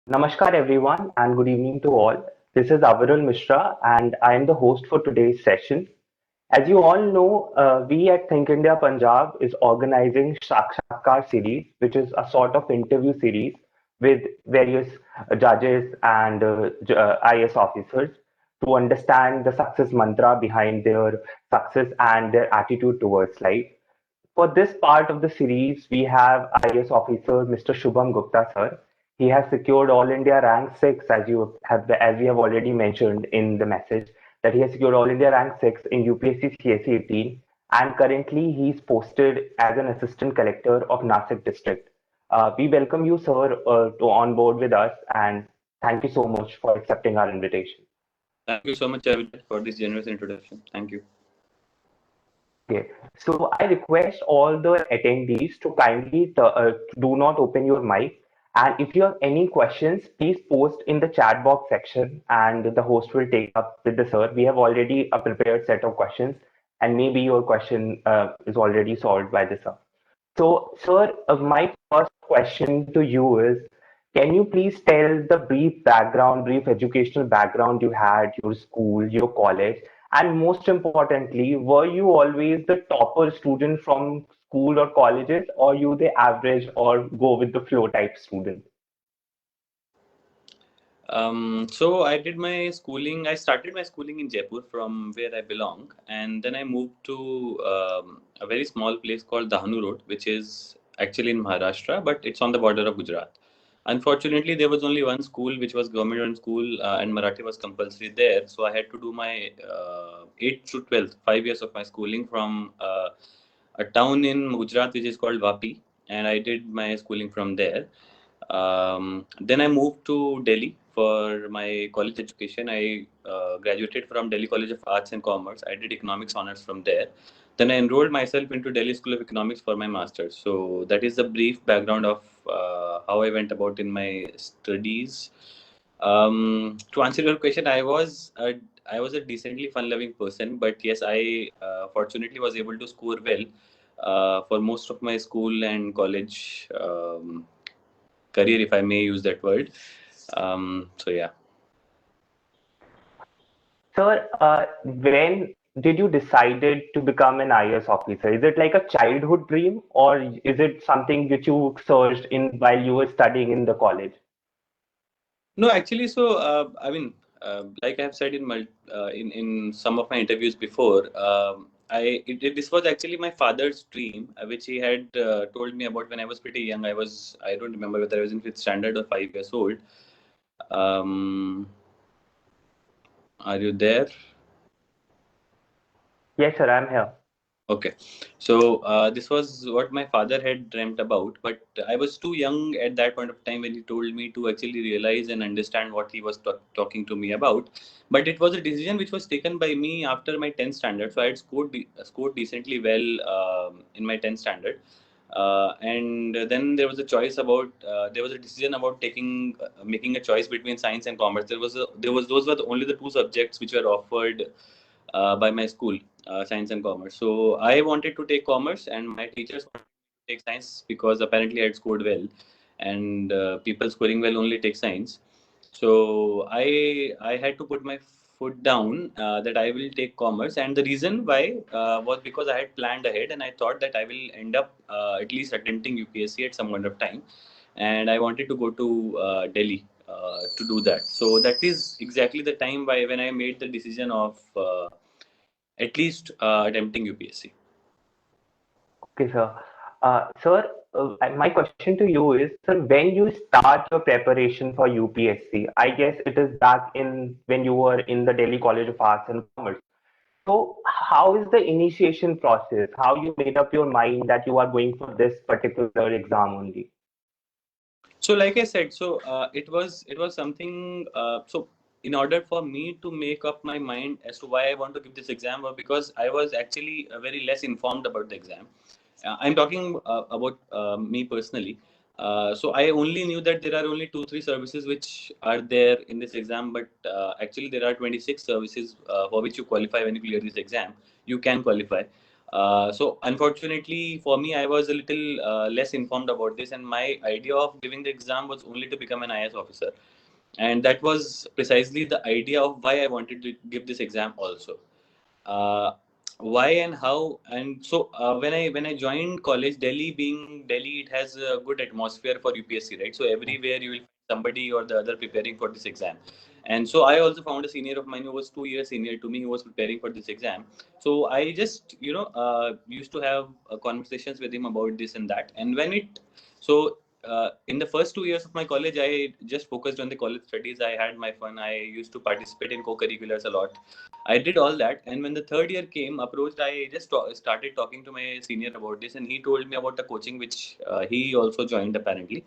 Namaskar everyone and good evening to all. This is Avirul Mishra and I am the host for today's session. As you all know, we at Think India Punjab is organizing Sakshatkaar series, which is a sort of interview series with various judges and IAS officers to understand the success mantra behind their success and their attitude towards life. For this part of the series, we have IAS officer Mr. Shubham Gupta, sir. He has secured All India rank 6, as we have already mentioned in the message, that he has secured All India rank 6 in UPSC CSE 18, and currently he is posted as an assistant collector of Nasik district. We welcome you, sir, to on board with us, and thank you so much for accepting our invitation. Thank you so much, Avijay, for this generous introduction. Thank you. Okay, so I request all the attendees to kindly do not open your mic. And if you have any questions, please post in the chat box section and the host will take up with the sir. We have already a prepared set of questions and maybe your question is already solved by the sir. So, sir, my first question to you is, can you please tell the brief educational background you had, your school, your college, and most importantly, were you always the topper student from school or colleges, or you the average or go with the flow type student? So I did my schooling. I started my schooling in Jaipur, from where I belong, and then I moved to a very small place called Dahanu Road, which is actually in Maharashtra, but it's on the border of Gujarat. Unfortunately, there was only one school, which was government-run school, and Marathi was compulsory there. So I had to do my 8th to 12th, 5 years of my schooling from a town in Gujarat, which is called Vapi, and I did my schooling from there. Then I moved to Delhi for my college education. I graduated from Delhi College of Arts and Commerce. I did economics honors from there. Then I enrolled myself into Delhi School of Economics for my master's. So that is the brief background of how I went about in my studies. To answer your question, I was a decently fun-loving person, but yes, I fortunately was able to score well for most of my school and college career, if I may use that word. So yeah. Sir, when did you decided to become an IAS officer? Is it like a childhood dream, or is it something that you searched in while you were studying in the college? No, actually, so I mean, like I have said in some of my interviews before, this was actually my father's dream, which he had told me about when I was pretty young. I don't remember whether I was in fifth standard or 5 years old. Um, are you there? Yes, sir, I'm here. Okay, so this was what my father had dreamt about, but I was too young at that point of time when he told me to actually realize and understand what he was talking to me about. But it was a decision which was taken by me after my 10th standard. So I had scored decently well in my 10th standard. And then there was a decision about making a choice between science and commerce. Those were only the two subjects which were offered by my school, science and commerce. So I wanted to take commerce, and my teachers wanted to take science because apparently I had scored well, and people scoring well only take science. So I had to put my foot down that I will take commerce, and the reason why was because I had planned ahead, and I thought that I will end up at least attempting UPSC at some point of time, and I wanted to go to Delhi. To do that, so that is exactly the time when I made the decision of at least attempting UPSC. Okay, sir. My question to you is, sir, when you start your preparation for UPSC, I guess it is back in when you were in the Delhi College of Arts and Commerce. So, how is the initiation process? How you made up your mind that you are going for this particular exam only? So, like I said, so it was something. So, in order for me to make up my mind as to why I want to give this exam, or because I was actually very less informed about the exam. I'm talking about me personally. So I only knew that there are only 2-3 services which are there in this exam, but actually there are 26 services for which you qualify when you clear this exam. You can qualify. So unfortunately for me, I was a little less informed about this, and my idea of giving the exam was only to become an IAS officer, and that was precisely the idea of why I wanted to give this exam also. uh, why and how. And so when I joined college, Delhi being Delhi, it has a good atmosphere for UPSC, right? So everywhere you will find somebody or the other preparing for this exam. And so I also found a senior of mine who was 2 years senior to me, who was preparing for this exam. So I just used to have conversations with him about this and that. And when it so in the first 2 years of my college, I just focused on the college studies. I had my fun. I used to participate in co-curriculars a lot. I did all that, and when the third year came, approached, I just started talking to my senior about this, and he told me about the coaching which he also joined apparently.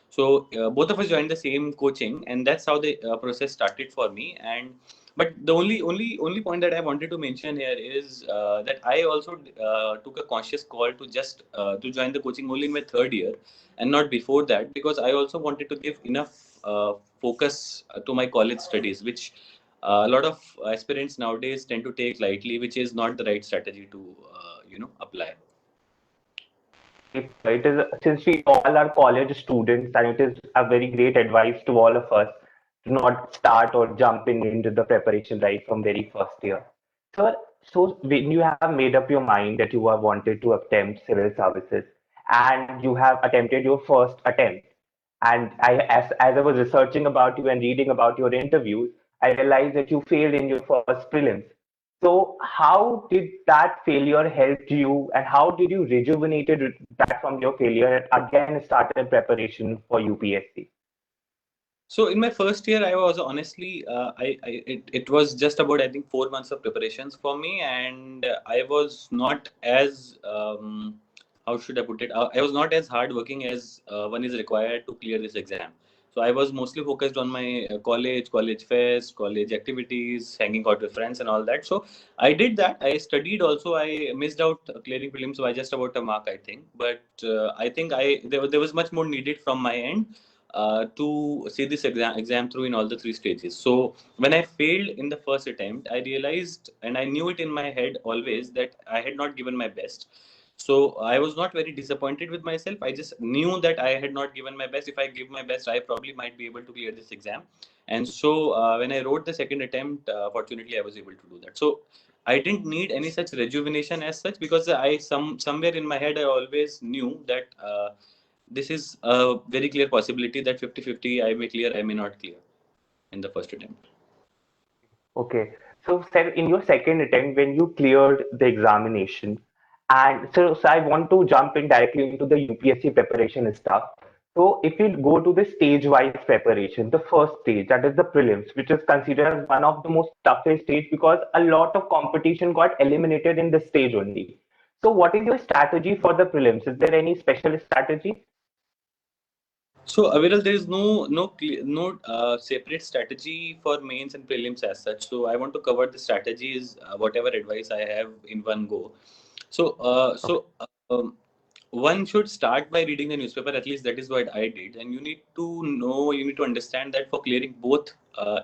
So both of us joined the same coaching, and that's how the process started for me. And but the only point that I wanted to mention here is that I also took a conscious call to just to join the coaching only in my third year, and not before that, because I also wanted to give enough focus to my college studies, which a lot of aspirants nowadays tend to take lightly, which is not the right strategy to apply. It is, since we all are college students, and it is a very great advice to all of us to not start or jump in into the preparation right from very first year. So when you have made up your mind that you have wanted to attempt civil services and you have attempted your first attempt, and as I was researching about you and reading about your interviews, I realized that you failed in your first prelims. So how did that failure help you, and how did you rejuvenated that from your failure and again started preparation for UPSC? So in my first year, I was honestly, it was just about, I think, 4 months of preparations for me, and I was not as how should I put it? I was not as hardworking as one is required to clear this exam. So I was mostly focused on my college fest, college activities, hanging out with friends, and all that. So I did that. I studied also. I missed out clearing prelims by just about a mark, I think. But I think there was much more needed from my end to see this exam through in all the three stages. So when I failed in the first attempt, I realized, and I knew it in my head always, that I had not given my best. So I was not very disappointed with myself. I just knew that I had not given my best. If I give my best, I probably might be able to clear this exam. And so when I wrote the second attempt, fortunately, I was able to do that. So I didn't need any such rejuvenation as such, because somewhere in my head I always knew that this is a very clear possibility that 50-50 I may clear, I may not clear in the first attempt. Okay. So, sir, in your second attempt, when you cleared the examination, and so I want to jump in directly into the UPSC preparation stuff. So, if you go to the stage-wise preparation, the first stage, that is the prelims, which is considered as one of the most toughest stage because a lot of competition got eliminated in this stage only. So, what is your strategy for the prelims? Is there any special strategy? So, Aviral, there is no separate strategy for mains and prelims as such. So, I want to cover the strategies, whatever advice I have in one go. So, one should start by reading the newspaper. At least that is what I did. And you need to understand that for clearing both,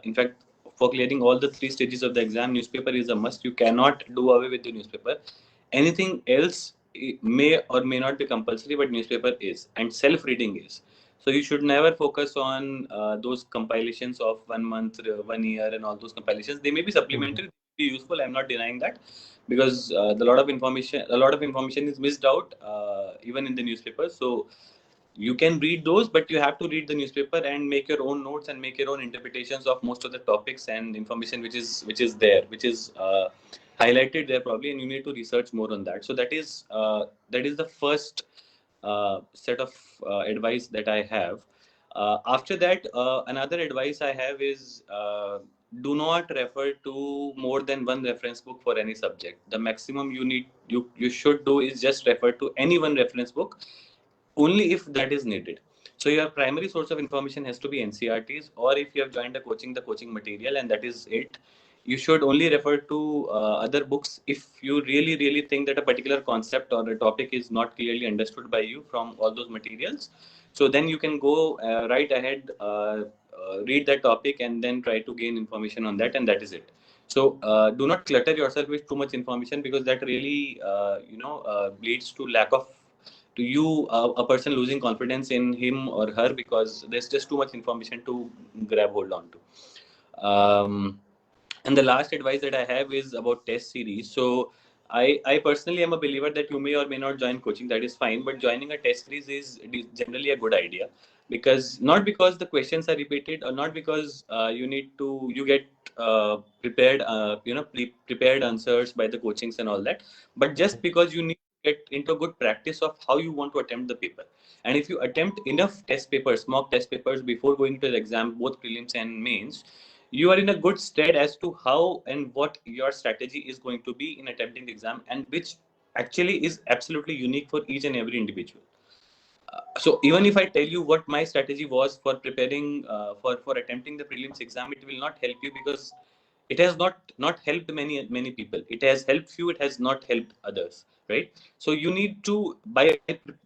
in fact, for clearing all the three stages of the exam, newspaper is a must. You cannot do away with the newspaper. Anything else may or may not be compulsory, but newspaper is, and self-reading is. So you should never focus on those compilations of 1 month, 1 year, and all those compilations. They may be Mhm. supplementary, be useful. I'm not denying that, because a lot of information is missed out even in the newspaper. So you can read those, but you have to read the newspaper and make your own notes and make your own interpretations of most of the topics and information which is there, which is highlighted there probably, and you need to research more on that. So that is the first set of advice that I have. After that, another advice I have is do not refer to more than one reference book for any subject. The maximum you should do is just refer to any one reference book, only if that is needed. So your primary source of information has to be NCRTs, or if you have joined a coaching, the coaching material, and that is it. You should only refer to other books if you really think that a particular concept or a topic is not clearly understood by you from all those materials. So then you can go right ahead, read that topic, and then try to gain information on that, and that is it. So do not clutter yourself with too much information, because that really leads to lack of to you a person losing confidence in him or her, because there's just too much information to grab hold on to. And the last advice that I have is about test series. So I personally am a believer that you may or may not join coaching, that is fine, but joining a test series is generally a good idea, because not because the questions are repeated, or not because you get prepared prepared answers by the coachings and all that, but just because you need to get into a good practice of how you want to attempt the paper. And if you attempt enough test papers, mock test papers, before going to the exam, both prelims and mains, you are in a good stead as to how and what your strategy is going to be in attempting the exam, and which actually is absolutely unique for each and every individual. So even if I tell you what my strategy was for preparing for attempting the prelims exam, it will not help you, because it has not helped many people. It has helped few, it has not helped others, right? So you need to, by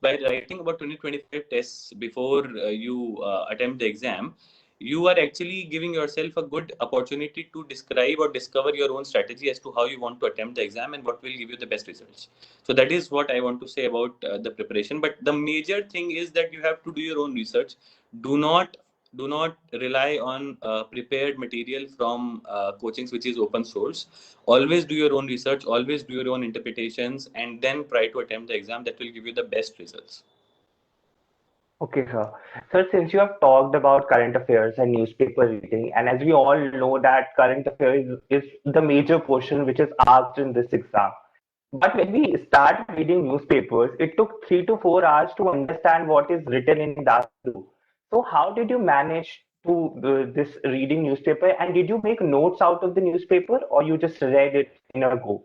writing about 20-25 tests before you attempt the exam, you are actually giving yourself a good opportunity to describe or discover your own strategy as to how you want to attempt the exam and what will give you the best results. So that is what I want to say about the preparation. But the major thing is that you have to do your own research. Do not do not rely on prepared material from coachings which is open source. Always do your own research, always do your own interpretations, and then try to attempt the exam. That will give you the best results. Okay, sir. Sir, since you have talked about current affairs and newspaper reading, and as we all know that current affairs is the major portion which is asked in this exam. But when we start reading newspapers, it took 3 to 4 hours to understand what is written in that too. So how did you manage to this reading newspaper, and did you make notes out of the newspaper, or you just read it in a go?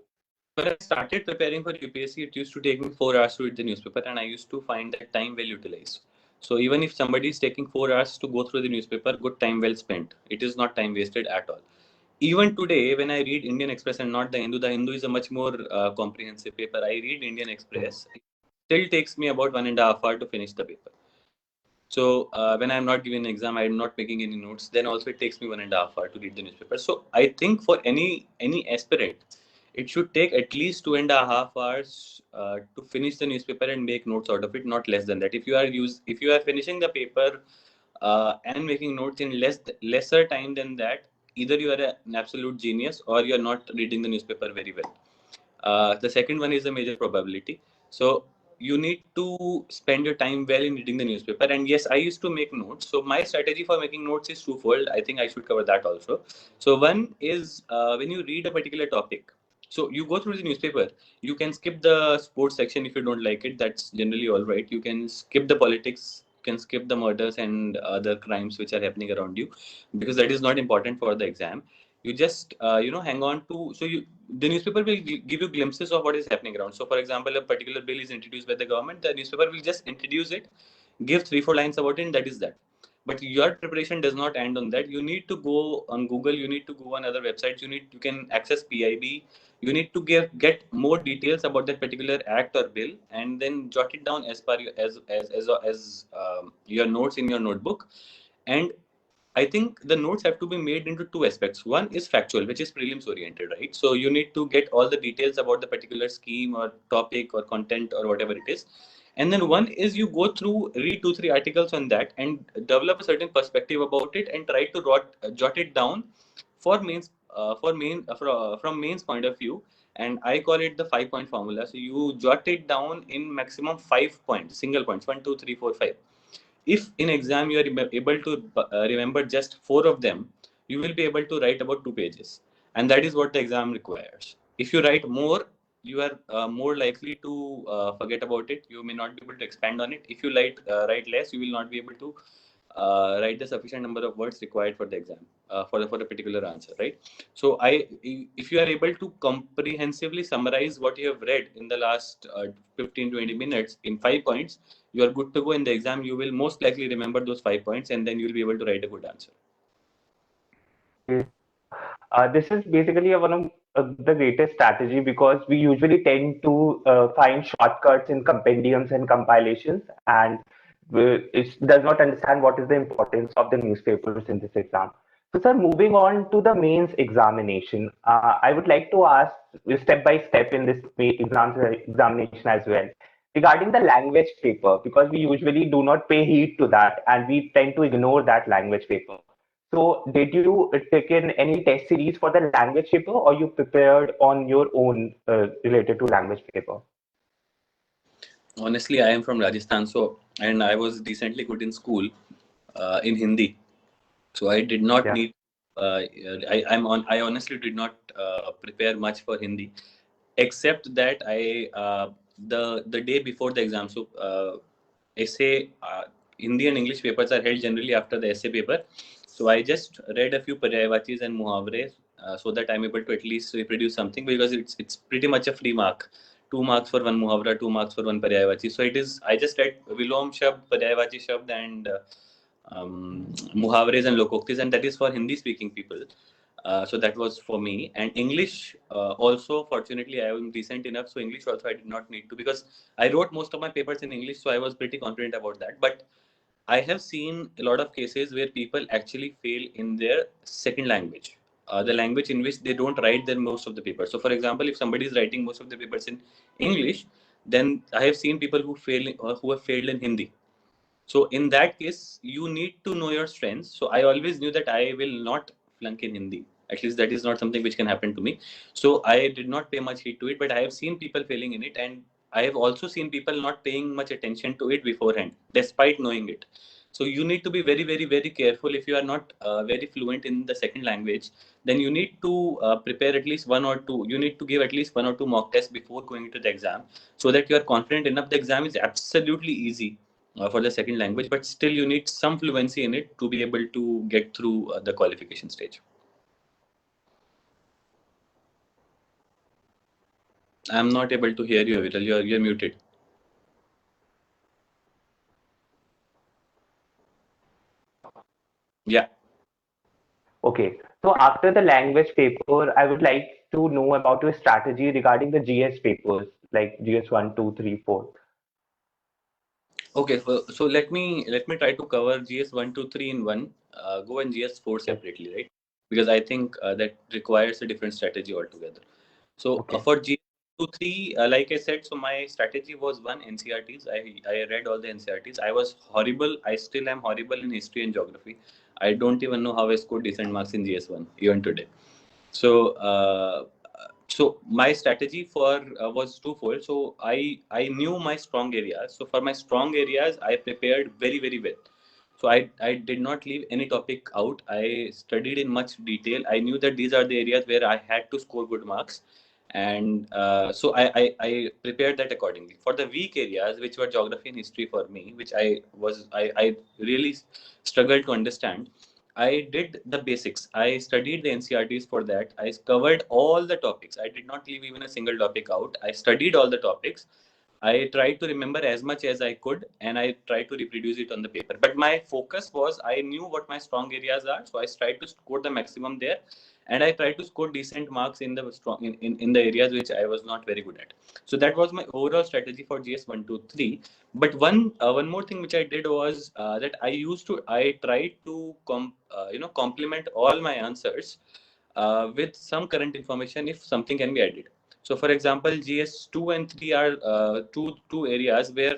When I started preparing for UPSC, it used to take me 4 hours to read the newspaper, and I used to find that time well utilized. So even if somebody is taking 4 hours to go through the newspaper, good time well spent. It is not time wasted at all. Even today, when I read Indian Express and not the Hindu is a much more comprehensive paper. I read Indian Express. It still takes me about 1.5 hours to finish the paper. So when I'm not giving an exam, I'm not making any notes. Then also it takes me 1.5 hours to read the newspaper. So I think for any aspirant, it should take at least 2.5 hours to finish the newspaper and make notes out of it, not less than that. If you are finishing the paper and making notes in lesser time than that, either you are an absolute genius or you are not reading the newspaper very well. The second one is a major probability. So you need to spend your time well in reading the newspaper. And yes, I used to make notes. So my strategy for making notes is twofold. I think I should cover that also. So one is when you read a particular topic. So you go through the newspaper. You can skip the sports section if you don't like it. That's generally all right. You can skip the politics. You can skip the murders and other crimes which are happening around you, because that is not important for the exam. You just hang on to, the newspaper will give you glimpses of what is happening around. So for example, a particular bill is introduced by the government, the newspaper will just introduce it, give 3-4 lines about it, and that is that. But your preparation does not end on that. You need to go on Google, you need to go on other websites, you can access PIB, you need to get more details about that particular act or bill, and then jot it down as per your, as your notes in your notebook. And I think the notes have to be made into two aspects. One is factual, which is prelims oriented, right? So you need to get all the details about the particular scheme or topic or content or whatever it is. And then one is you go through, read 2-3 articles on that and develop a certain perspective about it and try to jot it down for mains, from mains point of view. And I call it the 5 point formula. So you jot it down in maximum 5 points, single points, 1, 2, 3, 4, 5. If in exam you are able to remember just 4 of them, you will be able to write about 2 pages, and that is what the exam requires. If you write more, you are more likely to forget about it. You may not be able to expand on it. If you write less, you will not be able to write the sufficient number of words required for the exam, for a particular answer, right? So if you are able to comprehensively summarize what you have read in the last 15-20 minutes in 5 points, you are good to go in the exam. You will most likely remember those 5 points, and then you will be able to write a good answer. This is basically one of the greatest strategy, because we usually tend to find shortcuts in compendiums and compilations, and it does not understand what is the importance of the newspapers in this exam. So, sir, moving on to the mains examination, I would like to ask step by step in this examination as well regarding the language paper, because we usually do not pay heed to that and we tend to ignore that language paper. So, did you take in any test series for the language paper, or you prepared on your own related to language paper? Honestly, I am from Rajasthan, so and I was decently good in school in Hindi. So I did not Yeah. need. I honestly did not prepare much for Hindi, except that the day before the exam. So essay, Hindi and English papers are held generally after the essay paper. So I just read a few paryavachis and muhavre so that I'm able to at least reproduce something, because it's pretty much a free mark. 2 marks for one muhavra, 2 marks for one paryavachi. So it is. I just read Vilom Shabd, Paryavachi Shabd, and muhavres and lokoktis, and that is for Hindi speaking people. So that was for me. And English also, fortunately, I am decent enough. So English also I did not need to, because I wrote most of my papers in English, so I was pretty confident about that. But I have seen a lot of cases where people actually fail in their second language, the language in which they don't write their most of the papers. So, for example, if somebody is writing most of the papers in English, then I have seen people who have failed in Hindi. So in that case, you need to know your strengths. So I always knew that I will not flunk in Hindi. At least that is not something which can happen to me. So I did not pay much heed to it, but I have seen people failing in it, and I have also seen people not paying much attention to it beforehand, despite knowing it. So you need to be very, very, very careful. If you are not very fluent in the second language, then you need to prepare at least one or two. You need to give at least one or two mock tests before going to the exam, so that you are confident enough. The exam is absolutely easy for the second language, but still you need some fluency in it to be able to get through the qualification stage. I'm not able to hear you, Aviral. You're muted. Yeah. Okay. So after the language paper, I would like to know about your strategy regarding the GS papers, like GS 1, 2, 3, 4. Okay. So let me try to cover GS 1, 2, 3 in one. Go and GS 4 Yes. separately, right? Because I think that requires a different strategy altogether. So Okay. for G2 3, like I said, so my strategy was one, NCRTs. I read all the NCRTs. I was horrible. I still am horrible in history and geography. I don't even know how I scored decent marks in GS1 even today. So so my strategy for was twofold. So I knew my strong areas. So for my strong areas, I prepared very, very well. So I did not leave any topic out. I studied in much detail. I knew that these are the areas where I had to score good marks, and so I prepared that accordingly. For the weak areas, which were geography and history for me, which I really struggled to understand, I did the basics. I studied the NCRTs for that. I covered all the topics. I did not leave even a single topic out. I studied all the topics. I tried to remember as much as I could, and I tried to reproduce it on the paper. But my focus was, I knew what my strong areas are, so I tried to score the maximum there, and I tried to score decent marks in the strong in the areas which I was not very good at. So that was my overall strategy for GS 1, 2, 3. But one more thing which I did was that I tried to complement all my answers with some current information if something can be added. So, for example, GS 2 and 3 are two areas where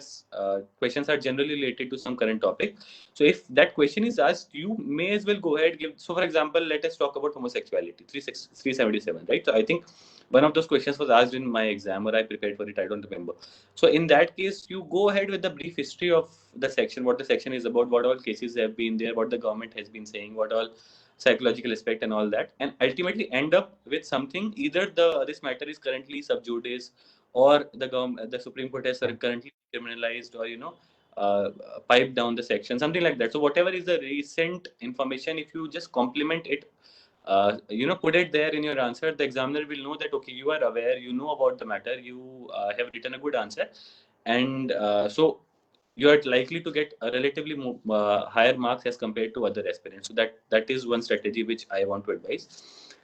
questions are generally related to some current topic. So, if that question is asked, you may as well go ahead give. So, for example, let us talk about homosexuality, 377, right? So, I think one of those questions was asked in my exam, or I prepared for it. I don't remember. So, in that case, you go ahead with the brief history of the section, what the section is about, what all cases have been there, what the government has been saying, what all psychological aspect and all that, and ultimately end up with something. Either this matter is currently sub judice, or the Supreme Court has currently criminalized, or piped down the section, something like that. So whatever is the recent information, if you just complement it, put it there in your answer, the examiner will know that, okay, you are aware, you know about the matter, you have written a good answer, and so you are likely to get a relatively higher marks as compared to other aspirants. So that is one strategy which I want to advise.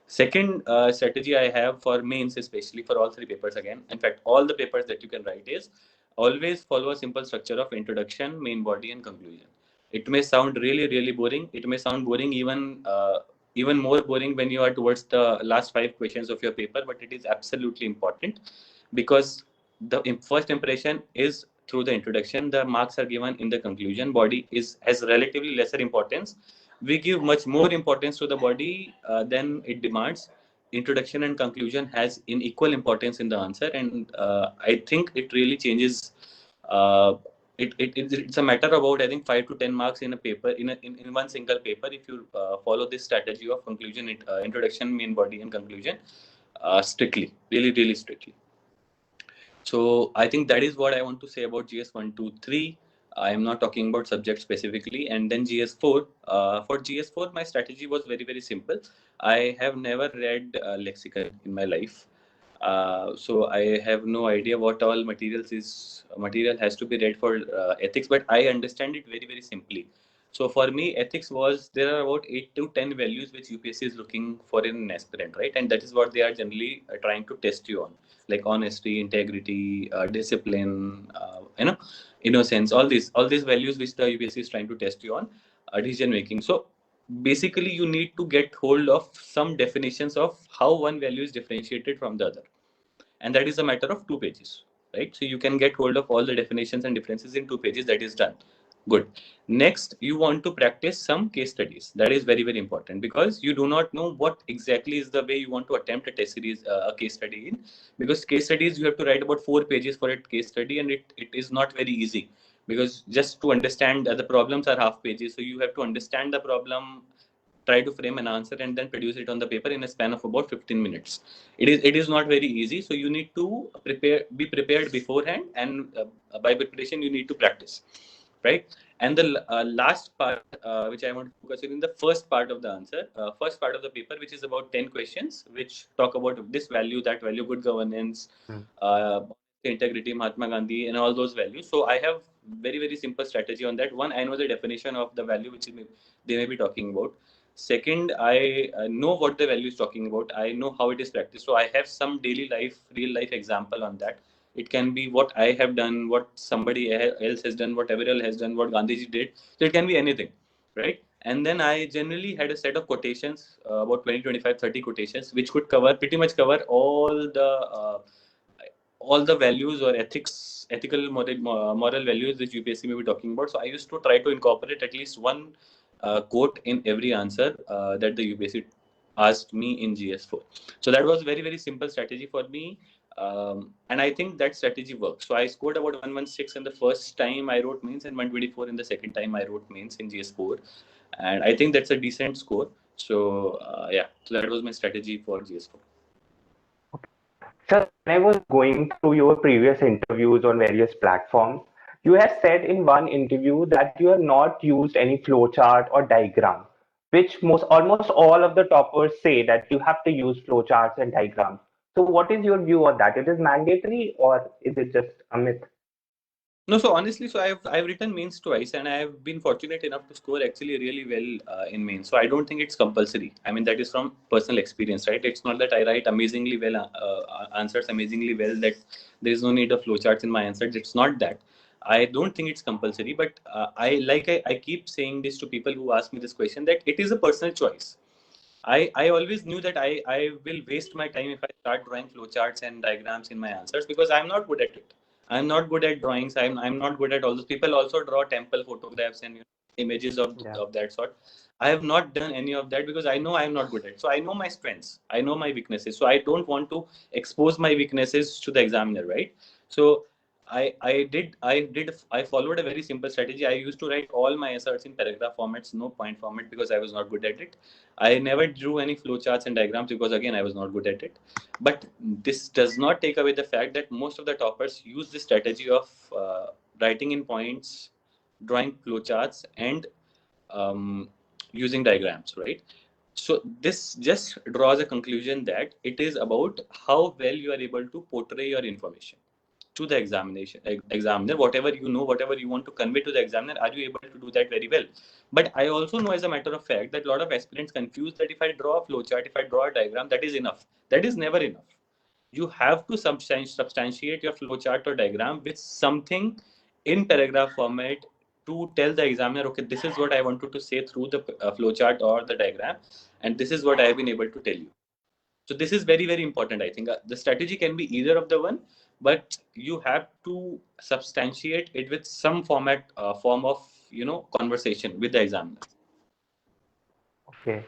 Second strategy I have for mains, especially for all three papers, again, in fact, all the papers that you can write, is always follow a simple structure of introduction, main body, and conclusion. It may sound really, really boring. It may sound boring even even more boring when you are towards the last 5 questions of your paper, but it is absolutely important because the first impression is through the introduction. The marks are given in the conclusion. Body is has relatively lesser importance. We give much more importance to the body than it demands. Introduction and conclusion has in equal importance in the answer, and I think it really changes. Uh, it's a matter about, I think, 5 to 10 marks in a paper, in one single paper, if you follow this strategy of conclusion, introduction, main body, and conclusion strictly, really strictly. So I think that is what I want to say about GS 1, 2, 3. I am not talking about subject specifically. And then GS 4. For GS 4, my strategy was very simple. I have never read lexicon in my life. So I have no idea what all material has to be read for ethics, but I understand it very simply. So for me, ethics was, there are about 8 to 10 values which UPSC is looking for in an aspirant, right? And that is what they are generally trying to test you on, like honesty, integrity, discipline, innocence, all these values which the UPSC is trying to test you on, decision making. So basically, you need to get hold of some definitions of how one value is differentiated from the other, and that is a matter of 2 pages, right? So you can get hold of all the definitions and differences in 2 pages. That is done. Good. Next, you want to practice some case studies. That is very important, because you do not know what exactly is the way you want to attempt a test series, a case study in. Because case studies, you have to write about 4 pages for a case study, and it is not very easy, because just to understand the problems are half pages. So you have to understand the problem, try to frame an answer, and then produce it on the paper in a span of about 15 minutes. It is not very easy. So you need to be prepared beforehand, and by preparation you need to practice, right? And the last part, which I want to focus on in the first part of the answer, first part of the paper, which is about 10 questions which talk about this value, that value, good governance, uh, integrity, Mahatma Gandhi, and all those values. So I have very simple strategy on that. One, I know the definition of the value which they may be talking about. Second, I know what the value is talking about. I know how it is practiced. So I have some daily life, real life example on that. It can be what I have done, what somebody else has done, what Averell has done, what Gandhiji did. So it can be anything, right? And then I generally had a set of quotations, about 20, 25, 30 quotations, which could pretty much cover all the values or ethical, moral values which UPSC may be talking about. So I used to try to incorporate at least one quote in every answer that the UPSC asked me in GS4. So that was very simple strategy for me. And I think that strategy worked. So I scored about 116 in the first time I wrote mains, and 124 in the second time I wrote mains in GS4. And I think that's a decent score. So yeah, so that was my strategy for GS4. Sir, when I was going through your previous interviews on various platforms, you have said in one interview that you have not used any flowchart or diagram, which almost all of the toppers say that you have to use flowcharts and diagrams. So what is your view on that? It is mandatory or is it just a myth? No, so honestly, so I've written mains twice, and I've been fortunate enough to score actually really well in mains. So I don't think it's compulsory. I mean, that is from personal experience, right? It's not that I write amazingly well, answers amazingly well, that there is no need of flowcharts in my answers. It's not that. I don't think it's compulsory, but I keep saying this to people who ask me this question, that it is a personal choice. I always knew that I will waste my time if I start drawing flowcharts and diagrams in my answers, because I'm not good at it. I'm not good at drawings. I'm not good at all those. People also draw temple photographs and images Yeah. of that sort. I have not done any of that because I know I'm not good at it. So I know my strengths. I know my weaknesses. So I don't want to expose my weaknesses to the examiner, right? So I followed a very simple strategy. I used to write all my asserts in paragraph formats, no point format, because I was not good at it. I never drew any flowcharts and diagrams because again I was not good at it. But this does not take away the fact that most of the toppers use this strategy of writing in points, drawing flowcharts, and um, using diagrams, right? So this just draws a conclusion that it is about how well you are able to portray your information to the examiner. Whatever you know, whatever you want to convey to the examiner, are you able to do that very well? But I also know, as a matter of fact, that a lot of aspirants confuse that if I draw a flowchart, if I draw a diagram, that is enough. That is never enough. You have to substantiate your flowchart or diagram with something in paragraph format to tell the examiner, okay, this is what I wanted to say through the flowchart or the diagram, and this is what I have been able to tell you. So this is very, very important. I think the strategy can be either of the one, but you have to substantiate it with some form of conversation with the examiner. Okay.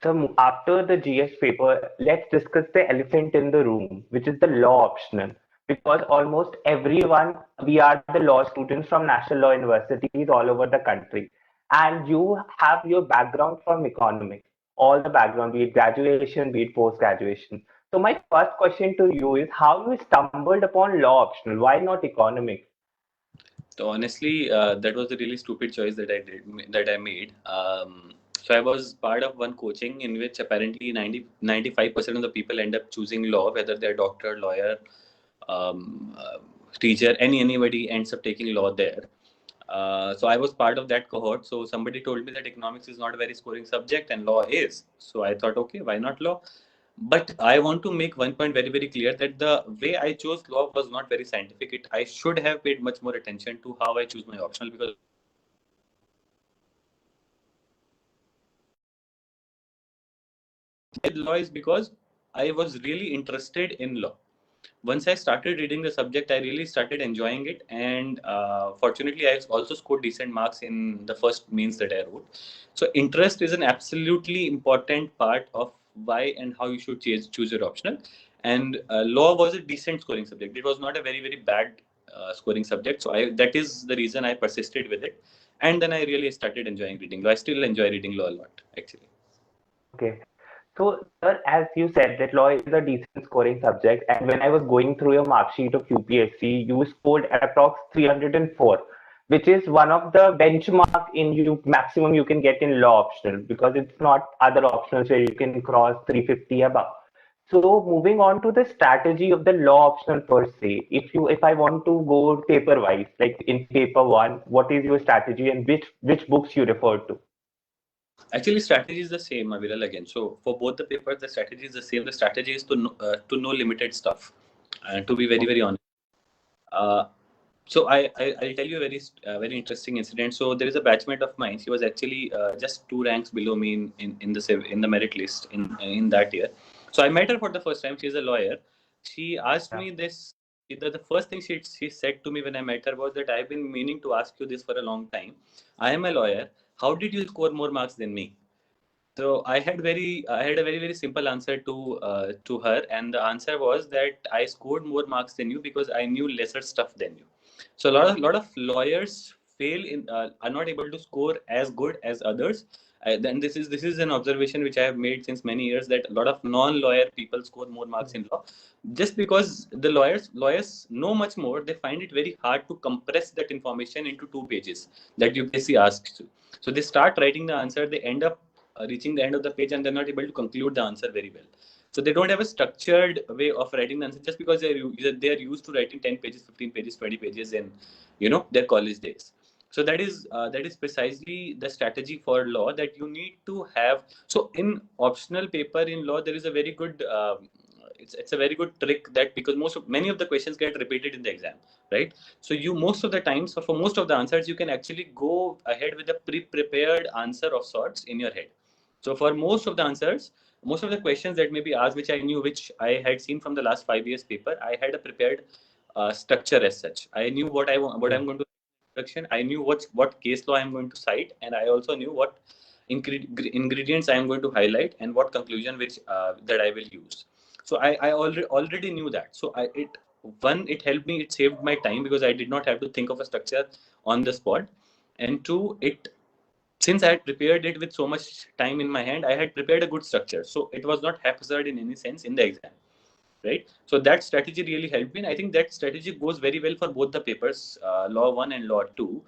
So after the GS paper, let's discuss the elephant in the room, which is the law optional. Because almost everyone, we are the law students from national law universities all over the country. And you have your background from economics, all the background, be it graduation, be it post-graduation. So my first question to you is how you stumbled upon law optional? Why not economics? So honestly, that was a really stupid choice that I made. So I was part of one coaching in which apparently 95% of the people end up choosing law, whether they're doctor, lawyer, um, uh, teacher, anybody ends up taking law there. So I was part of that cohort. So somebody told me that economics is not a very scoring subject and law is. So I thought, okay, why not law? But I want to make one point very, very clear that the way I chose law was not very scientific. I should have paid much more attention to how I choose my optional, because law is because I was really interested in law. Once I started reading the subject, I really started enjoying it. And fortunately, I also scored decent marks in the first mains that I wrote. So interest is an absolutely important part of why and how you should choose your optional. And law was a decent scoring subject. It was not a very, very bad scoring subject. So that is the reason I persisted with it. And then I really started enjoying reading law. I still enjoy reading law a lot, actually. Okay. So, sir, as you said, that law is a decent scoring subject, and when I was going through your mark sheet of UPSC, you scored approx 304, which is one of the benchmark in you maximum you can get in law optional because it's not other optionals where you can cross 350 above. So, moving on to the strategy of the law optional per se, if I want to go paper wise, like in paper one, what is your strategy and which books you refer to? Actually, strategy is the same, Aviral, again. So for both the papers, the strategy is the same. The strategy is to know limited stuff, and to be very, very honest. Uh, I'll tell you a very interesting incident. So there is a batchmate of mine. She was actually just two ranks below me in the merit list in that year. So I met her for the first time. She's a lawyer. She asked Yeah. me this. The first thing she said to me when I met her was that I've been meaning to ask you this for a long time. I am a lawyer. How did you score more marks than me? So I had a very, very simple answer to her, and the answer was that I scored more marks than you because I knew lesser stuff than you. So a lot of lawyers are not able to score as good as others. Then this is an observation which I have made since many years, that a lot of non-lawyer people score more marks in law, just because the lawyers know much more. They find it very hard to compress that information into 2 pages that UPSC asks to. So they start writing the answer, they end up reaching the end of the page, and they're not able to conclude the answer very well. So they don't have a structured way of writing the answer, just because they're used to writing 10 pages, 15 pages, 20 pages in their college days. So that is precisely the strategy for law that you need to have. So in optional paper in law, there is a very good it's a very good trick, that because many of the questions get repeated in the exam, right? So you most of the times, or for most of the answers, you can actually go ahead with a pre-prepared answer of sorts in your head. So for most of the answers, most of the questions that may be asked, which I knew, which I had seen from the last 5 years paper, I had a prepared structure as such. I knew what Okay. I'm going to introduction. I knew what case law I'm going to cite, and I also knew what ingredients I am going to highlight and what conclusion which that I will use. So I already knew that. So it helped me. It saved my time because I did not have to think of a structure on the spot. And two, it since I had prepared it with so much time in my hand, I had prepared a good structure. So it was not haphazard in any sense in the exam, right? So that strategy really helped me. And I think that strategy goes very well for both the papers, Law 1 and Law 2.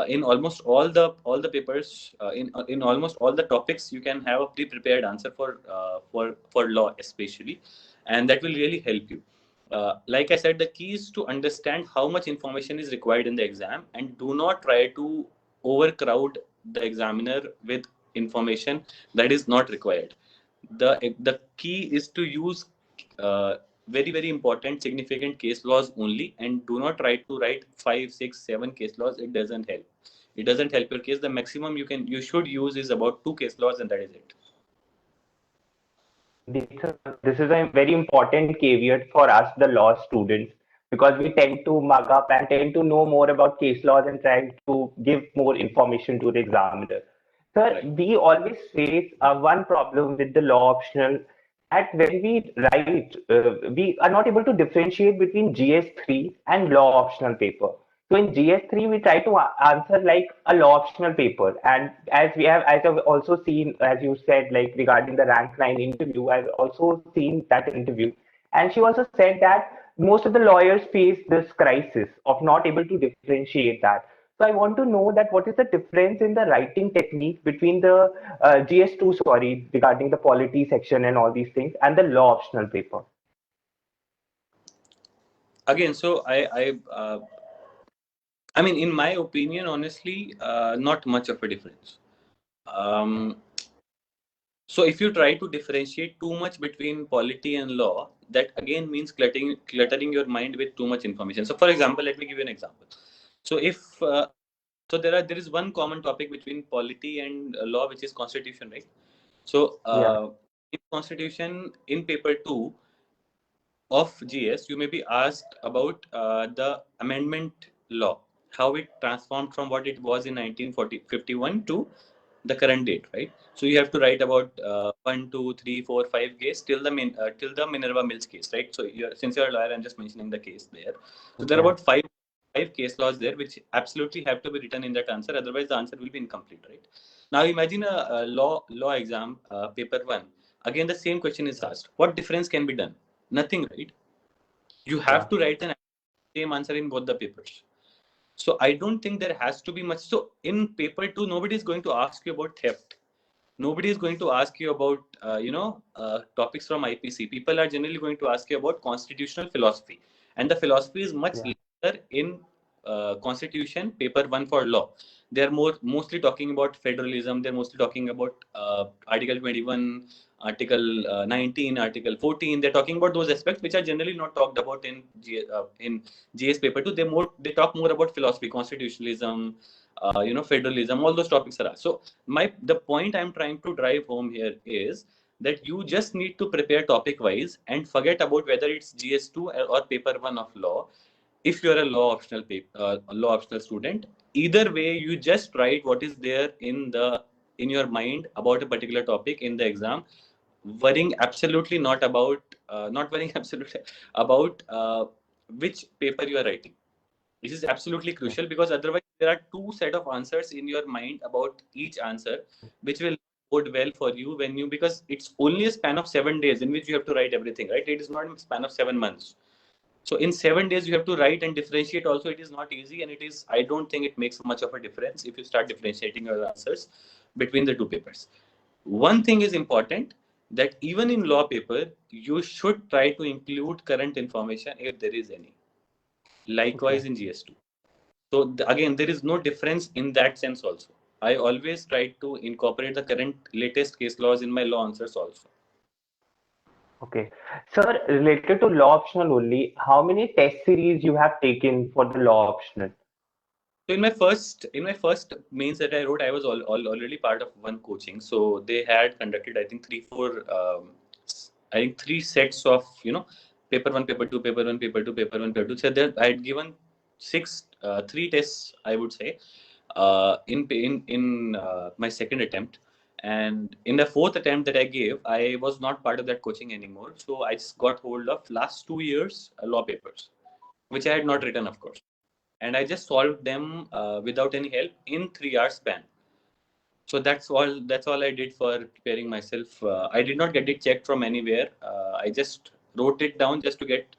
In almost all the papers, in almost all the topics, you can have a pre-prepared answer for law especially, and that will really help you. Like I said, the key is to understand how much information is required in the exam, and do not try to overcrowd the examiner with information that is not required. The key is to use very, very important significant case laws only, and do not try to write 5, 6, 7 case laws. It doesn't help. It doesn't help your case. The maximum you should use is about 2 case laws, and that is it. This is a very important caveat for us, the law students, because we tend to mug up and tend to know more about case laws and try to give more information to the examiner. Sir, Right. we always face one problem with the law optional that when we write, we are not able to differentiate between GS3 and law optional paper. So in GS3, we try to answer like a law optional paper. And as I've also seen, as you said, like regarding the rank 9 interview, I've also seen that interview. And she also said that most of the lawyers face this crisis of not able to differentiate that. So I want to know that what is the difference in the writing technique between the GS2, sorry, regarding the polity section and all these things, and the law optional paper. Again, so I mean, in my opinion, honestly, not much of a difference. Um, so if you try to differentiate too much between polity and law, that again means cluttering your mind with too much information. So for example, let me give you an example. So if so there is one common topic between polity and law, which is constitution, right? So Yeah, in constitution, in paper 2 of GS, you may be asked about the amendment law, how it transformed from what it was in 1951 to the current date, right? So you have to write about 1, 2, 3, 4, 5 case till till the Minerva Mills case, right? So since you're a lawyer, I'm just mentioning the case there. So there are yeah, about five case laws there, which absolutely have to be written in that answer. Otherwise, the answer will be incomplete, right? Now imagine a law exam, paper 1. Again, the same question is asked. What difference can be done? Nothing, right? You have yeah, to write the same answer in both the papers. So I don't think there has to be much. So in paper 2, nobody is going to ask you about theft. Nobody is going to ask you about topics from IPC. People are generally going to ask you about constitutional philosophy, and the philosophy is much yeah, lesser in constitution paper 1 for law. They are mostly talking about federalism. They're mostly talking about Article 21, Article 19, Article 14. They're talking about those aspects which are generally not talked about in GS paper 2. They talk more about philosophy, constitutionalism, federalism. All those topics are asked. So the point I'm trying to drive home here is that you just need to prepare topic wise and forget about whether it's GS2 or paper 1 of law. If you're a law optional student, either way, you just write what is there in your mind about a particular topic in the exam, worrying absolutely not worrying absolutely about which paper you are writing. This is absolutely yeah. crucial, because otherwise there are two set of answers in your mind about each answer, which will bode well for you when you, because it's only a span of 7 days in which you have to write everything, right? It is not a span of 7 months. So in 7 days you have to write and differentiate. Also, it is not easy, and I don't think it makes much of a difference if you start differentiating your answers between the two papers. One thing is important, that even in law paper, you should try to include current information if there is any. Okay. Likewise in GS2. So again, there is no difference in that sense also. I always try to incorporate the current latest case laws in my law answers also. Okay. Sir, related to law optional only, how many test series you have taken for the law optional? So in my first mains that I wrote, I was already part of one coaching. So they had conducted, I think, I think three sets of paper 1, paper 2, paper 1, paper 2, paper 1, paper 2. So that I had given three tests, I would say, in my second attempt. And in the fourth attempt that I gave, I was not part of that coaching anymore. So I just got hold of last 2 years law papers, which I had not written, of course, and I just solved them without any help in 3 hours span. So that's all I did for preparing myself. I did not get it checked from anywhere. I just wrote it down just to get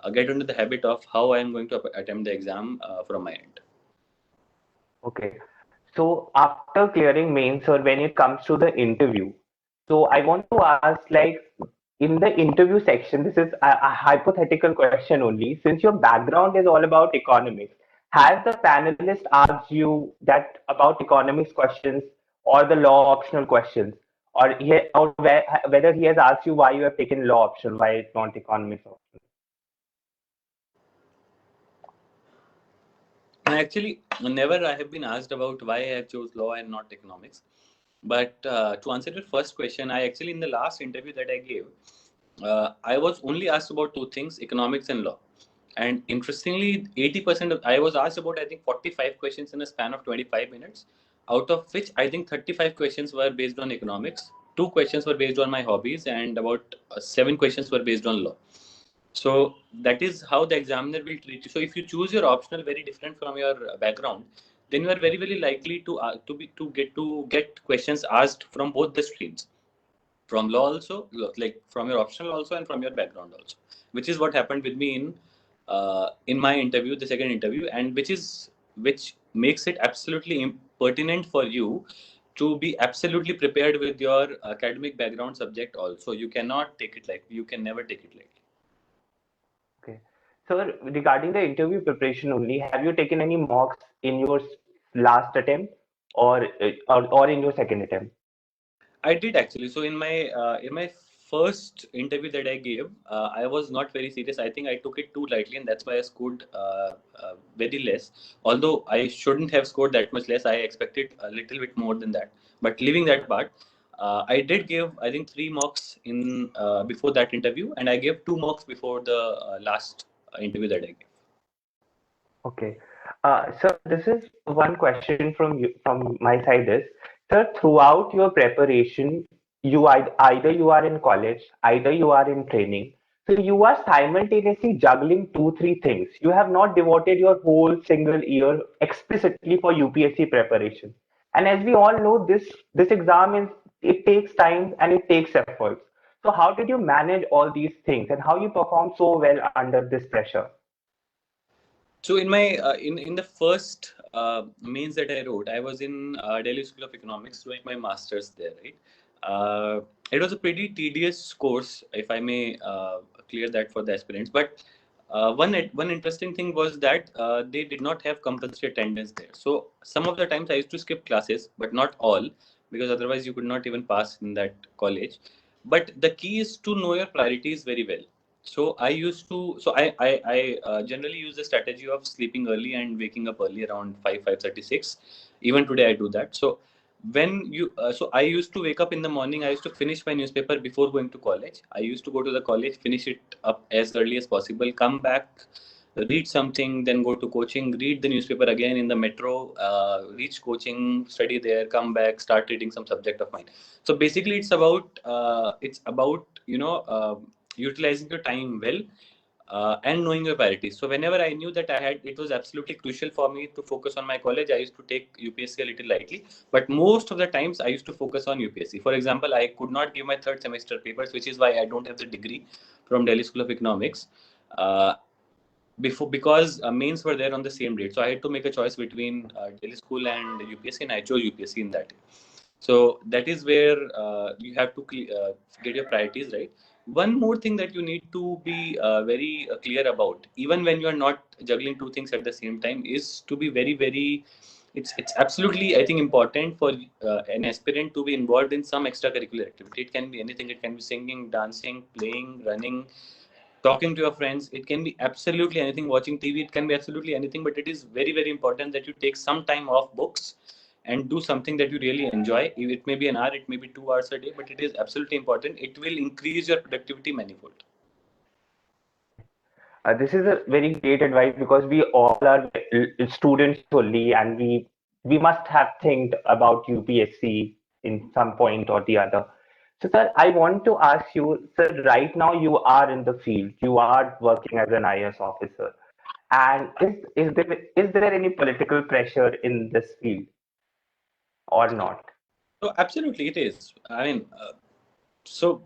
into the habit of how I am going to attempt the exam from my end. Okay. So after clearing mains or when it comes to the interview, so I want to ask like in the interview section, this is a hypothetical question only. Since your background is all about economics, has the panelist asked you that about economics questions or the law optional questions, or whether he has asked you why you have taken law option, why it's not economics option? And actually, never I have been asked about why I have chose law and not economics. But to answer your first question, I actually, in the last interview that I gave, I was only asked about two things: economics and law. And interestingly, 80% of I was asked about, I think, 45 questions in a span of 25 minutes, out of which I think 35 questions were based on economics, two questions were based on my hobbies, and about seven questions were based on law. So that is how the examiner will treat you. So if you choose your optional very different from your background, then you are very very likely to get questions asked from both the streams, from law also, like from your optional also, and from your background also, which is what happened with me in my interview, the second interview, and which makes it absolutely pertinent for you to be absolutely prepared with your academic background subject also. You cannot take it like you can never take it lightly. Okay. So regarding the interview preparation only, have you taken any mocks in your last attempt or in your second attempt? I did actually. So in my first interview that I gave, I was not very serious. I think I took it too lightly, and that's why I scored very less. Although I shouldn't have scored that much less, I expected a little bit more than that. But leaving that part, I did give, I think, three mocks in before that interview, and I gave two mocks before the last interview that I gave. Okay. So this is one question from you, from my side is, sir, throughout your preparation, either you are in college, either you are in training. So you are simultaneously juggling two, three things. You have not devoted your whole single year explicitly for UPSC preparation. And as we all know, this exam is it takes time and it takes efforts. So how did you manage all these things and how you perform so well under this pressure? So in my in the first mains that I wrote, I was in Delhi School of Economics doing my masters there. Right, it was a pretty tedious course, if I may clear that for the aspirants. But one interesting thing was that they did not have compulsory attendance there. So some of the times I used to skip classes, but not all, because otherwise you could not even pass in that college. But the key is to know your priorities very well. So I generally use the strategy of sleeping early and waking up early around 5:36. Even today I do that. So so I used to wake up in the morning. I used to finish my newspaper before going to college. I used to go to the college, finish it up as early as possible, come back, read something, then go to coaching, read the newspaper again in the metro, reach coaching, study there, come back, start reading some subject of mine. So basically, it's about utilizing your time well, and knowing your priorities. So whenever I knew that it was absolutely crucial for me to focus on my college, I used to take UPSC a little lightly. But most of the times, I used to focus on UPSC. For example, I could not give my third semester papers, which is why I don't have the degree from Delhi School of Economics. Because mains were there on the same date, so I had to make a choice between Delhi School and UPSC, and I chose UPSC in that. So that is where you have to get your priorities right. One more thing that you need to be very clear about, even when you are not juggling two things at the same time, is to be very very. It's absolutely, I think, important for an aspirant to be involved in some extracurricular activity. It can be anything. It can be singing, dancing, playing, running, talking to your friends. It can be absolutely anything. Watching TV. It can be absolutely anything. But it is very very important that you take some time off books and do something that you really enjoy. It may be an hour, it may be 2 hours a day, but it is absolutely important. It will increase your productivity manifold. This is a very great advice because we all are students only, and we must have think about UPSC in some point or the other. So, sir, I want to ask you, sir, right now you are in the field, you are working as an IAS officer, and is there any political pressure in this field or not? So absolutely, it is. I mean, so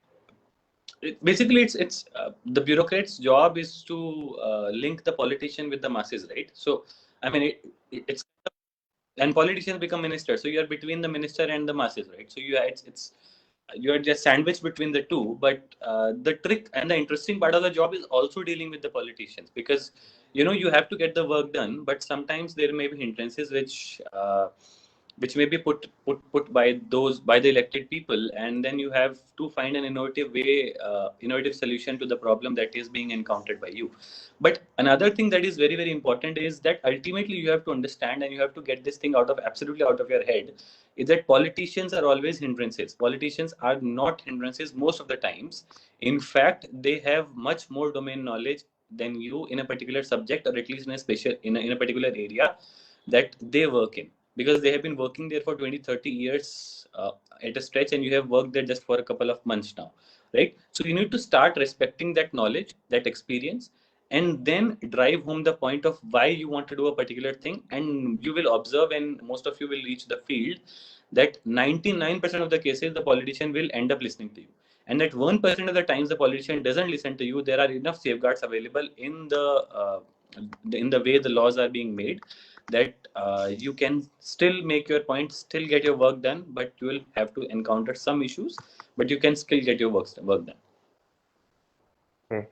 basically, it's the bureaucrat's job is to link the politician with the masses, right? So I mean, it's and politicians become ministers. So you are between the minister and the masses, right? So it's you are just sandwiched between the two. But the trick and the interesting part of the job is also dealing with the politicians, because you have to get the work done, but sometimes there may be hindrances which which may be put by the elected people, and then you have to find an innovative solution to the problem that is being encountered by you. But another thing that is very, very important is that ultimately you have to understand, and you have to get this thing absolutely out of your head, is that politicians are always hindrances. Politicians are not hindrances most of the times. In fact, they have much more domain knowledge than you in a particular subject, or at least in a particular area that they work in, because they have been working there for 20-30 years at a stretch, and you have worked there just for a couple of months now, right? So you need to start respecting that knowledge, that experience, and then drive home the point of why you want to do a particular thing. And you will observe, and most of you will reach the field, that 99% of the cases the politician will end up listening to you, and that 1% of the times the politician doesn't listen to you. There are enough safeguards available in the way the laws are being made, that you can still make your point, still get your work done, but you will have to encounter some issues, but you can still get your work done. Okay.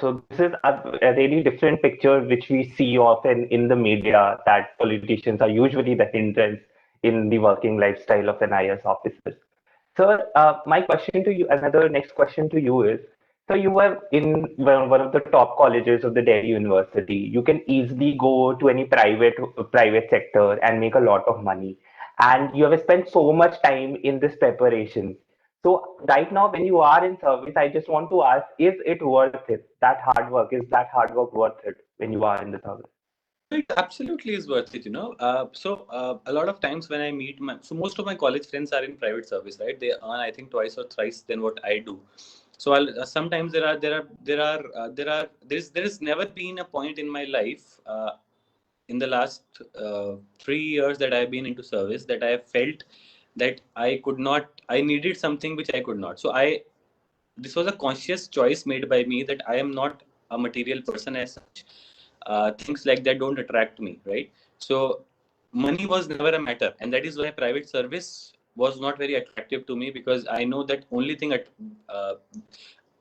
So this is a really different picture which we see often in the media, that politicians are usually the hindrance in the working lifestyle of an IAS officer. So my question to you, another next question to you is, so you were in one of the top colleges of the Delhi University. You can easily go to any private sector and make a lot of money. And you have spent so much time in this preparation. So right now, when you are in service, I just want to ask, is it worth it? That hard work, is that hard work worth it when you are in the service? It absolutely is worth it, a lot of times when I meet most of my college friends are in private service, right? They earn, I think, twice or thrice than what I do. So sometimes there has never been a point in my life, in the last 3 years that I've been into service, that I have felt that I needed something which I could not. This was a conscious choice made by me, that I am not a material person as such. Things like that don't attract me, right? So money was never a matter, and that is why private service was not very attractive to me, because I know that only thing uh,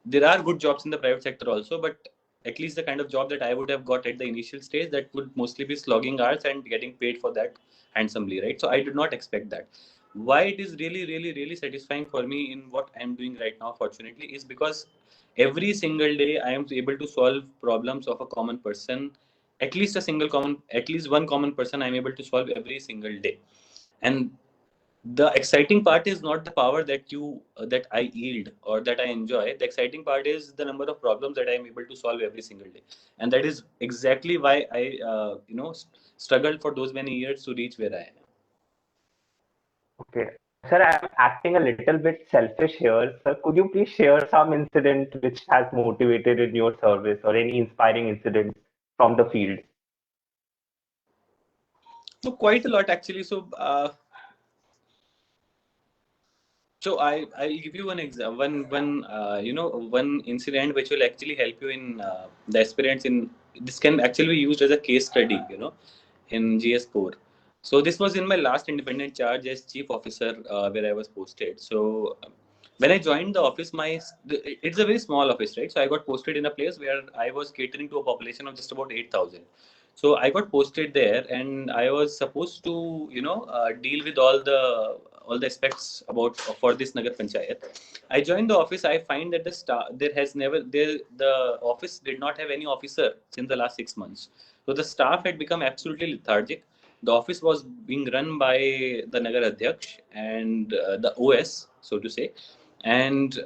there are good jobs in the private sector also, but at least the kind of job that I would have got at the initial stage, that would mostly be slogging hours and getting paid for that handsomely, right? So I did not expect that. Why it is really, really, really satisfying for me in what I'm doing right now, fortunately, is because every single day I am able to solve problems of a common person. At least one common person I'm able to solve every single day. And the exciting part is not the power that I yield or that I enjoy. The exciting part is the number of problems that I am able to solve every single day, and that is exactly why I struggled for those many years to reach where I am. Okay. Sir, I'm acting a little bit selfish here. Sir, could you please share some incident which has motivated in your service, or any inspiring incident from the field? So quite a lot, actually. So I'll give you one incident which will actually help you in the experience. In This can actually be used as a case study, in GS4. So this was in my last independent charge as chief officer, where I was posted. So when I joined the office, it's a very small office, right? So I got posted in a place where I was catering to a population of just about 8,000. So I got posted there, and I was supposed to, deal with all the aspects about for this Nagar Panchayat. I joined the office. I find that the office did not have any officer since the last 6 months. So the staff had become absolutely lethargic. The office was being run by the Nagar Adhyaksh and the OS, so to say, and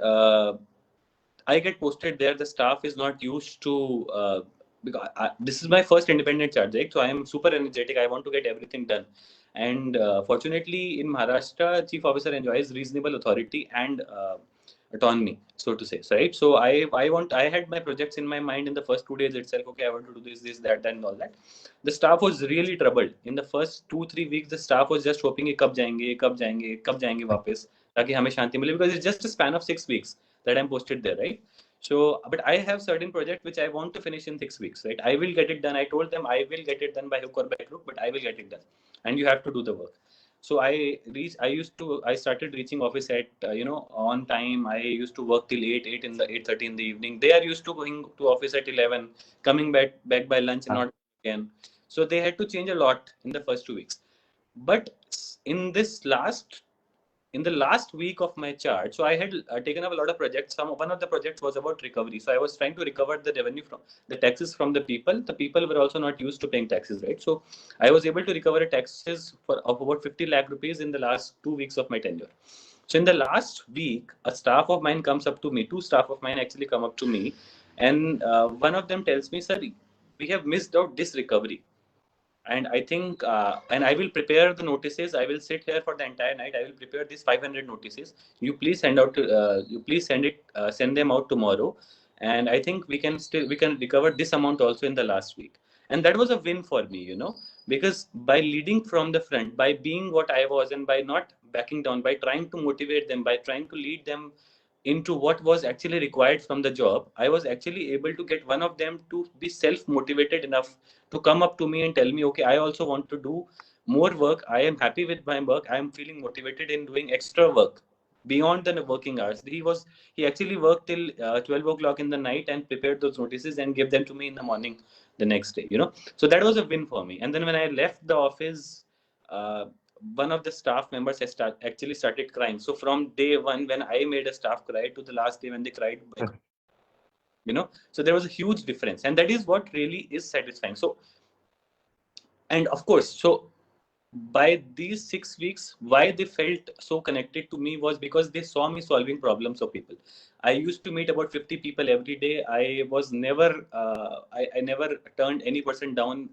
I get posted there. The staff is not used to, because this is my first independent charge, right? So I am super energetic. I want to get everything done. And fortunately, in Maharashtra, chief officer enjoys reasonable authority and autonomy, so to say. So, right. So I had my projects in my mind in the first 2 days itself. Okay, I want to do this, that, and all that. The staff was really troubled in the first 2-3 weeks. The staff was just hoping कि कब जाएंगे, कब जाएंगे, कब जाएंगे वापस, ताकि हमें शांति मिले, because it's just a span of 6 weeks that I'm posted there, right? So, but I have certain project which I want to finish in 6 weeks, right? I will get it done. I told them I will get it done by hook or by crook, but I will get it done, and you have to do the work. So I started reaching office at on time. I used to work till 8:30 in the evening. They are used to going to office at 11, coming back by lunch and not again. So they had to change a lot in the first 2 weeks. But in the last week of my chart, so I had taken up a lot of projects. One of the projects was about recovery. So I was trying to recover the revenue from the taxes from the people. The people were also not used to paying taxes, right? So I was able to recover taxes of about 50 lakh rupees in the last 2 weeks of my tenure. So in the last week, a staff of mine comes up to me. Two staff of mine actually come up to me, and one of them tells me, "Sir, we have missed out this recovery." And I think and I will prepare the notices. I will sit here for the entire night. I will prepare these 500 notices. You please send them out tomorrow. And I think we can recover this amount also in the last week. And that was a win for me, because by leading from the front, by being what I was, and by not backing down, by trying to motivate them, by trying to lead them into what was actually required from the job, I was actually able to get one of them to be self motivated enough to come up to me and tell me, okay, I also want to do more work. I am happy with my work. I am feeling motivated in doing extra work beyond the working hours. He actually worked till 12 o'clock in the night and prepared those notices and gave them to me in the morning the next day. So that was a win for me. And then when I left the office, uh, one of the staff members actually started crying. So from day one, when I made a staff cry, to the last day when they cried, so there was a huge difference, and that is what really is satisfying. So, and of course, so by these 6 weeks, why they felt so connected to me was because they saw me solving problems of people. I used to meet about 50 people every day. I was never I never turned any person down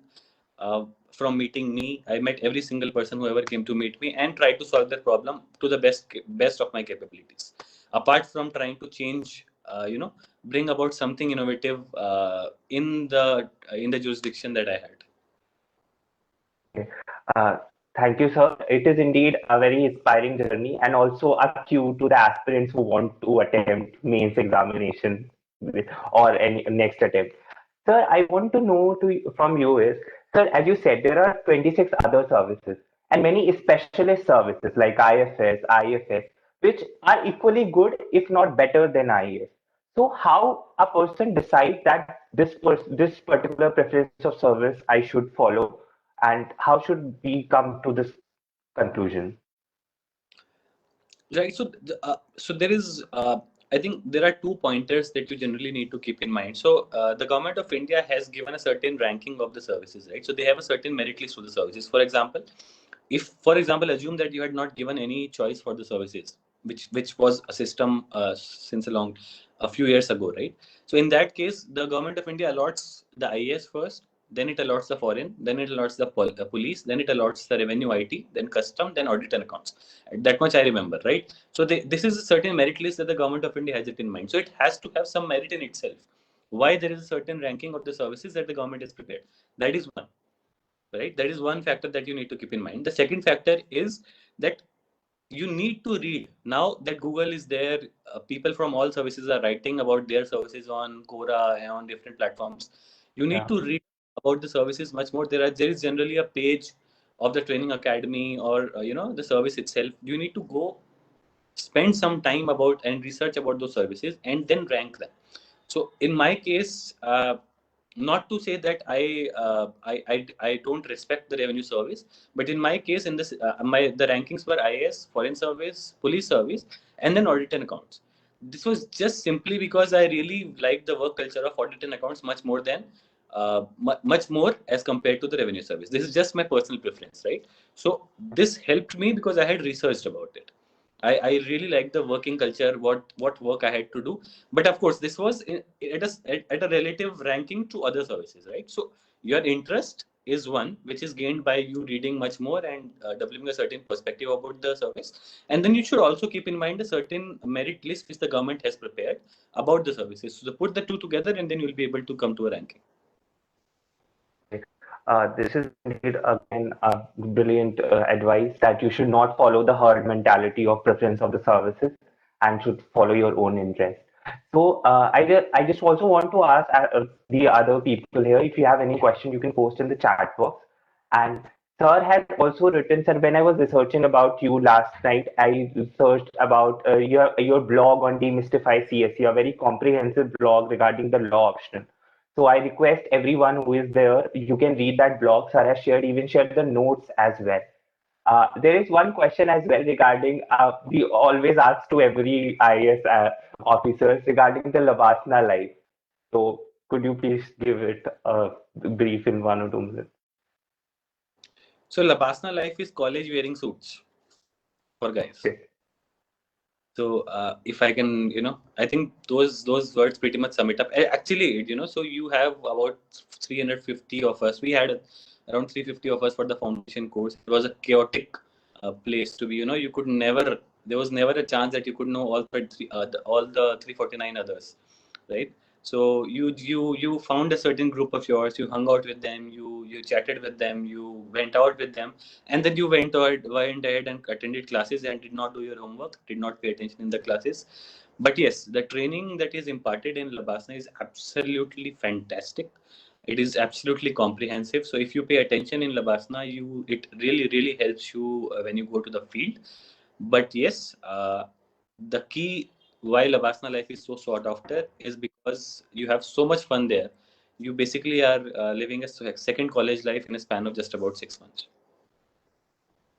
uh, from meeting me. I met every single person who ever came to meet me and tried to solve their problem to the best of my capabilities. Apart from trying to change, bring about something innovative in the jurisdiction that I had. Okay. Uh, Thank you, sir. It is indeed a very inspiring journey and also a cue to the aspirants who want to attempt mains examination or any next attempt. Sir, I want to know from you is, sir, as you said, there are 26 other services and many specialist services like IFS, IFS, which are equally good, if not better than IAS. So how a person decides that this particular preference of service I should follow, and how should we come to this conclusion? Right. So there is, I think there are two pointers that you generally need to keep in mind. So the government of India has given a certain ranking of the services, right? So they have a certain merit list for the services. For example, assume that you had not given any choice for the services, which was a system since a few years ago, right? So in that case, the government of India allots the IAS first, then it allots the foreign, then it allots the police, then it allots the revenue IT, then custom, then audit and accounts. That much I remember, right? So this is a certain merit list that the government of India has it in mind. So it has to have some merit in itself. Why there is a certain ranking of the services that the government has prepared. That is one, right? That is one factor that you need to keep in mind. The second factor is that you need to read. Now that Google is there, people from all services are writing about their services on Quora and on different platforms. You need Yeah. to read about the services much more. There is generally a page of the training academy, or the service itself. You need to go spend some time about and research about those services and then rank them. So in my case, not to say that I don't respect the revenue service, but in my case, in this the rankings were IAS, foreign service, police service, and then audit and accounts. This was just simply because I really like the work culture of audit and accounts much more than much more as compared to the revenue service. This is just my personal preference, right? So this helped me because I had researched about it. I really like the working culture, what work I had to do. But of course, this was at a relative ranking to other services, right? So your interest is one, which is gained by you reading much more and developing a certain perspective about the service. And then you should also keep in mind a certain merit list which the government has prepared about the services. So put the two together, and then you'll be able to come to a ranking. This is indeed again a brilliant advice that you should not follow the herd mentality of preference of the services and should follow your own interest. So I just also want to ask the other people here, if you have any question, you can post in the chat box. And Sir has also written, sir, when I was researching about you last night, I researched about your blog on Demystify CSE, a very comprehensive blog regarding the law optional. So I request everyone who is there, you can read that blog. Sir has shared the notes as well. There is one question as well regarding, we always ask to every IAS officers regarding the Lavasna life. So could you please give it a brief in 1 or 2 minutes? So Labasna life is college wearing suits for guys. Okay. So if I can, I think those words pretty much sum it up. Actually, so you have about 350 of us. We had around 350 of us for the foundation course. It was a chaotic place to be. You could never. There was never a chance that you could know all the 349 others, right? So you found a certain group of yours. You hung out with them. You chatted with them. You went out with them, and then you went ahead and attended classes and did not do your homework, did not pay attention in the classes. But yes, the training that is imparted in Labasna is absolutely fantastic. It is absolutely comprehensive. So if you pay attention in Labasna, it really helps you when you go to the field. But yes, the key why Labasna life is so sought after is because you have so much fun there. You basically are living a second college life in a span of just about 6 months.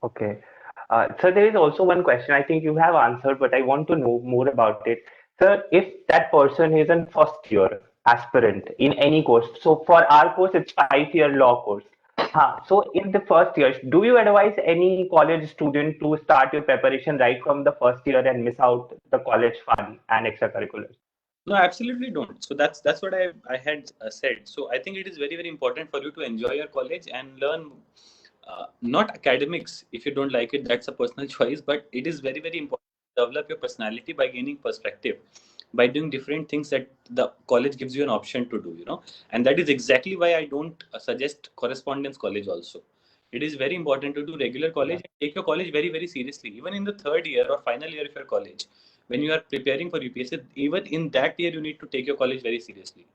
Okay. So there is also one question I think you have answered, but I want to know more about it. Sir, if that person is in first year aspirant in any course, so for our course it's 5 year law course. So in the first year, do you advise any college student to start your preparation right from the first year and miss out the college fun and extracurriculars? No, absolutely don't. So that's what I had said. So I think it is very important for you to enjoy your college and learn, not academics. If you don't like it, that's a personal choice. But it is very important to develop your personality by gaining perspective, by doing different things that the college gives you an option to do. And that is exactly why I don't suggest correspondence college also. It is very important to do regular college Yeah. and take your college very seriously. Even in the third year or final year of your college, when you are preparing for UPSC, even in that year, you need to take your college very seriously,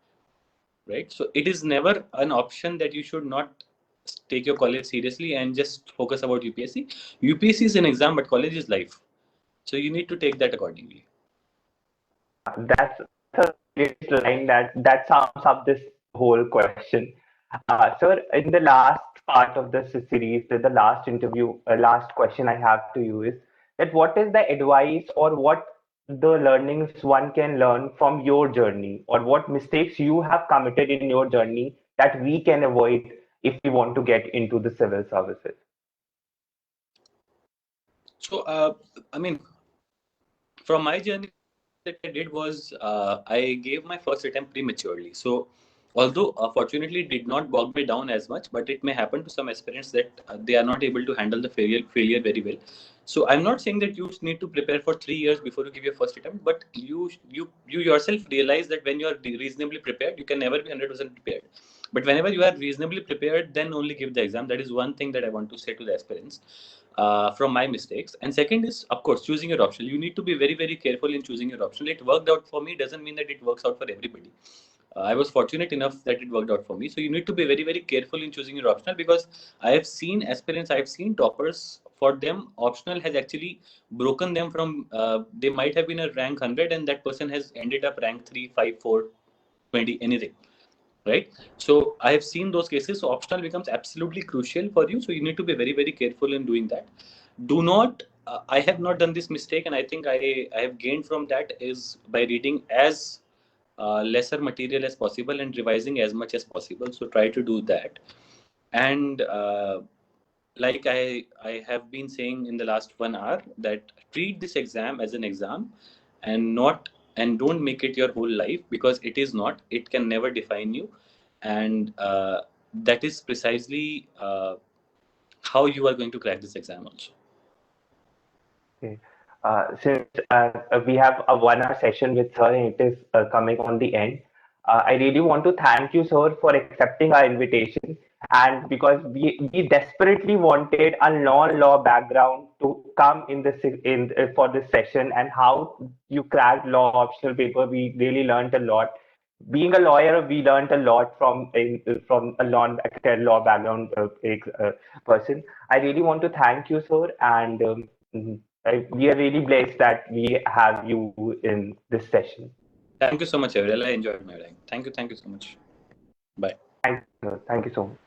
right? So it is never an option that you should not take your college seriously and just focus about UPSC. UPSC is an exam, but college is life. So you need to take that accordingly. That's a great line that sums up this whole question. Sir, in the last part of this series, the last interview, last question I have to you is that what is the advice or what the learnings one can learn from your journey, or what mistakes you have committed in your journey that we can avoid if we want to get into the civil services? So, I mean, from my journey, that I did was I gave my first attempt prematurely. So, although fortunately it did not bog me down as much, but it may happen to some aspirants that they are not able to handle the failure very well. So, I'm not saying that you need to prepare for 3 years before you give your first attempt, but you yourself realize that when you are reasonably prepared, you can never be 100% prepared. But whenever you are reasonably prepared, then only give the exam. That is one thing that I want to say to the aspirants from my mistakes. And second is, of course, choosing your option. You need to be very careful in choosing your option. It worked out for me doesn't mean that it works out for everybody. I was fortunate enough that it worked out for me. So you need to be very careful in choosing your optional, because I have seen aspirants, I have seen toppers. For them, optional has actually broken them from. They might have been a rank 100, and that person has ended up rank 3, 5, 4, 20, anything, right? So I have seen those cases. So optional becomes absolutely crucial for you. So you need to be very careful in doing that. Do not. I have not done this mistake, and I think I have gained from that is by reading as lesser material as possible and revising as much as possible. So try to do that. And like I have been saying in the last 1 hour, that treat this exam as an exam and not and don't make it your whole life, because it is not. It can never define you, and that is precisely how you are going to crack this exam also. Okay. Since we have a 1 hour session with sir and it is coming on the end, I really want to thank you, sir, for accepting our invitation. And because we desperately wanted a non-law background to come in this for this session, and how you cracked law optional paper, we really learned a lot. Being a lawyer, we learned a lot from a law background person. I really want to thank you, sir, and we are really blessed that we have you in this session. Thank you so much, Avril. I enjoyed my time. Thank you so much. Bye. Thank you, sir. Thank you so much.